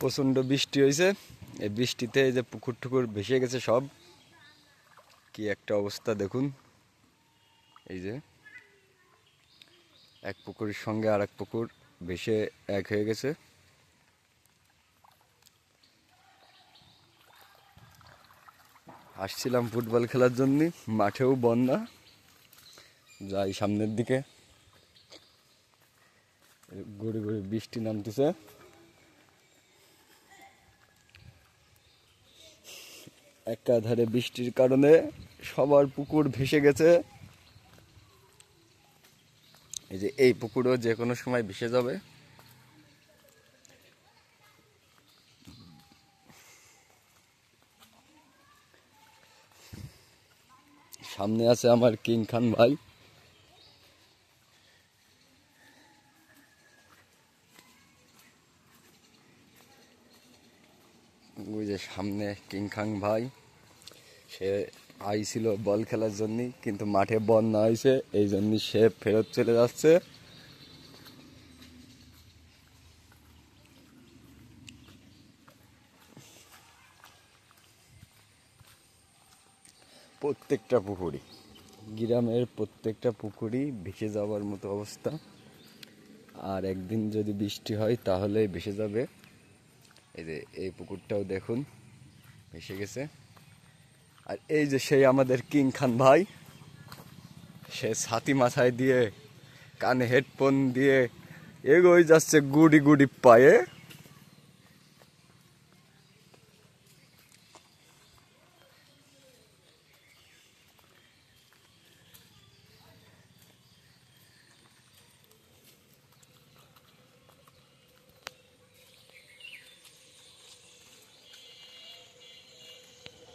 প্রচণ্ড বৃষ্টি হয়েছে। এই বৃষ্টিতে এই যে পুকুর টুকুর ভেসে গেছে সব। কি একটা অবস্থা দেখুন। এই যে এক পুকুরের সঙ্গে আর এক পুকুর ভেসে এক হয়ে গেছে। আসছিলাম ফুটবল খেলার জন্য, মাঠেও বন্যা। যাই সামনের দিকে, গুড়ি গুড়ি বৃষ্টি নামতেছে। একাধারে বৃষ্টির কারণে সবার পুকুর ভেসে গেছে। এই যে এই পুকুরও যে কোনো সময় ভেসে যাবে। সামনে আছে আমার কিং খান ভাই। ওই যে সামনে কিং খান ভাই, সে আইছিল বল খেলার জন্য, কিন্তু মাঠে বন্যা হয়েছে, এই জন্য সে ফেরত চলে যাচ্ছে। প্রত্যেকটা পুকুরি, গ্রামের প্রত্যেকটা পুকুরি ভেসে যাওয়ার মতো অবস্থা। আর একদিন যদি বৃষ্টি হয় তাহলে ভেসে যাবে। এই যে এই পুকুরটাও দেখুন ভেসে গেছে। আর এই যে সেই আমাদের কিং খান ভাই, সে ছাতি মাথায় দিয়ে, কানে হেডফোন দিয়ে এগোই যাচ্ছে গুড়ি গুড়ি পায়ে।